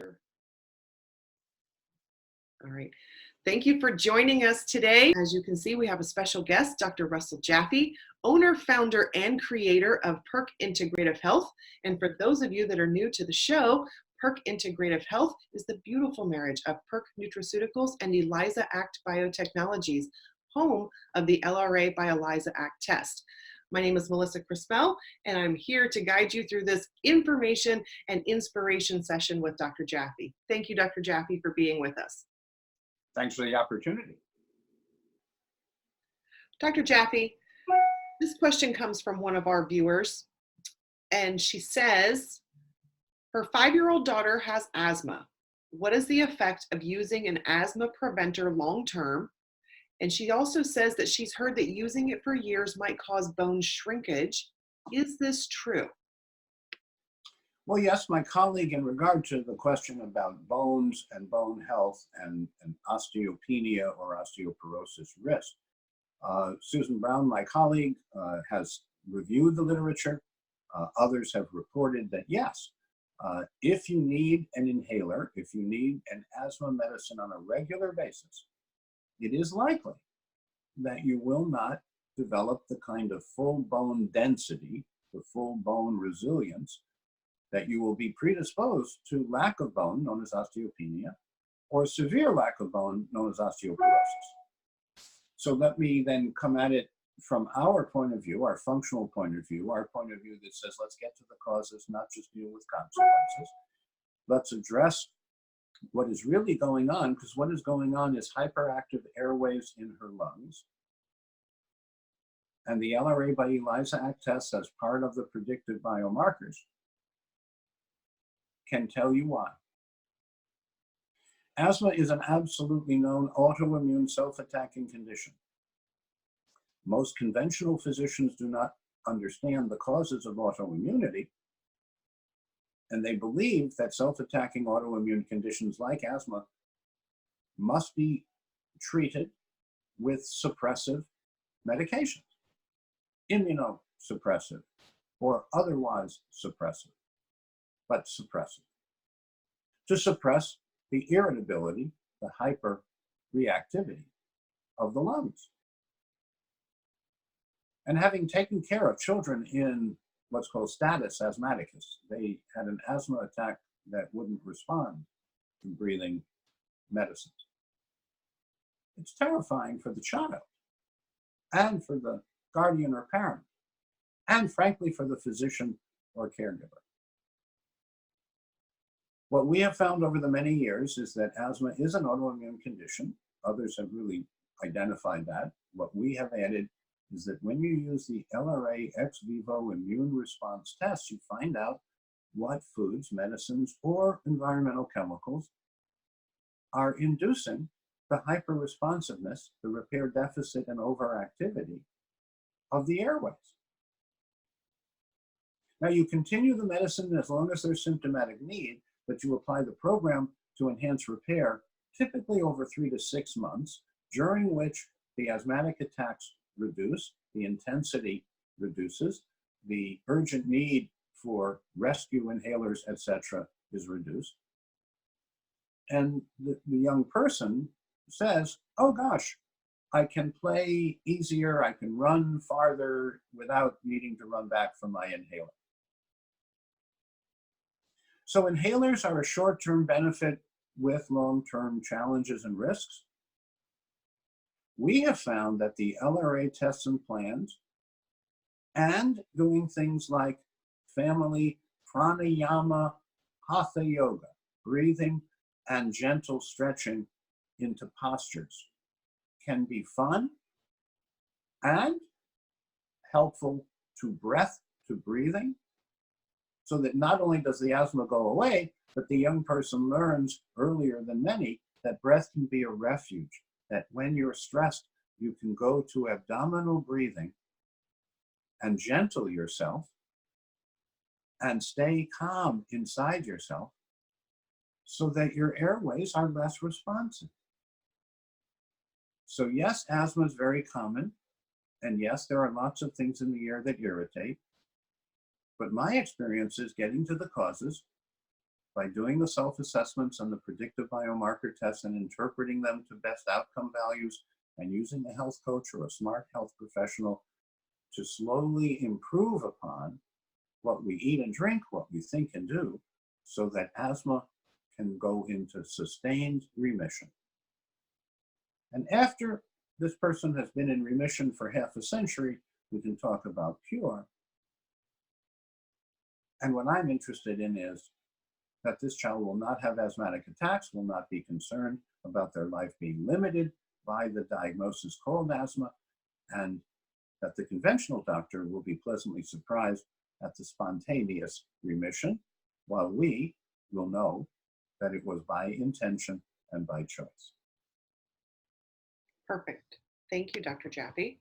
Doctor. All right. Thank you for joining us today. As you can see, we have a special guest, Dr. Russell Jaffe, owner, founder, and creator of PIRC Integrative Health. And for those of you that are new to the show, PIRC Integrative Health is the beautiful marriage of PIRC Nutraceuticals and ELISA Act Biotechnologies, home of the LRA by ELISA Act test. My name is Melissa Crispell, and I'm here to guide you through this information and inspiration session with Dr. Jaffe. Thank you, Dr. Jaffe, for being with us. Thanks for the opportunity. Dr. Jaffe, this question comes from one of our viewers, and she says, her 5-year-old daughter has asthma. What is the effect of using an asthma preventer long-term? And she also says that she's heard that using it for years might cause bone shrinkage. Is this true? Well, yes, my colleague, in regard to the question about bones and bone health and osteopenia or osteoporosis risk, Susan Brown, my colleague, has reviewed the literature. Others have reported that yes, if you need an inhaler, if you need an asthma medicine on a regular basis, it is likely that you will not develop the kind of full bone density, the full bone resilience, that you will be predisposed to lack of bone, known as osteopenia, or severe lack of bone, known as osteoporosis. So let me then come at it from our point of view, our functional point of view, our point of view that says, let's get to the causes, not just deal with consequences. Let's address what is really going on, because what is going on is hyperactive airways in her lungs. And the LRA by ELISA Act test, as part of the predictive biomarkers, can tell you why. Asthma is an absolutely known autoimmune self-attacking condition. Most conventional physicians do not understand the causes of autoimmunity, and they believe that self-attacking autoimmune conditions like asthma must be treated with suppressive medications, immunosuppressive or otherwise suppressive, but suppressive, to suppress the irritability, the hyperreactivity of the lungs. And having taken care of children in what's called status asthmaticus, they had an asthma attack that wouldn't respond to breathing medicines. It's terrifying for the child and for the guardian or parent, and frankly for the physician or caregiver. What we have found over the many years is that asthma is an autoimmune condition. Others have really identified that. What we have added is that when you use the LRA ex vivo immune response test, you find out what foods, medicines, or environmental chemicals are inducing the hyperresponsiveness, the repair deficit and overactivity of the airways. Now you continue the medicine as long as there's symptomatic need, but you apply the program to enhance repair, typically over 3 to 6 months, during which the asthmatic attacks reduce, the intensity reduces, the urgent need for rescue inhalers, etc., is reduced. And the young person says, oh gosh, I can play easier, I can run farther without needing to run back for my inhaler. So inhalers are a short-term benefit with long-term challenges and risks. We have found that the LRA tests and plans and doing things like family pranayama, hatha yoga, breathing and gentle stretching into postures can be fun and helpful to breath, to breathing, so that not only does the asthma go away, but the young person learns earlier than many that breath can be a refuge, that when you're stressed, you can go to abdominal breathing and gentle yourself and stay calm inside yourself so that your airways are less responsive. So yes, asthma is very common. And yes, there are lots of things in the air that irritate. But my experience is getting to the causes by doing the self-assessments and the predictive biomarker tests and interpreting them to best outcome values and using a health coach or a smart health professional to slowly improve upon what we eat and drink, what we think and do, so that asthma can go into sustained remission. And after this person has been in remission for half a century, we can talk about cure. And what I'm interested in is that this child will not have asthmatic attacks, will not be concerned about their life being limited by the diagnosis called asthma, and that the conventional doctor will be pleasantly surprised at the spontaneous remission, while we will know that it was by intention and by choice. Perfect. Thank you, Dr. Jaffe.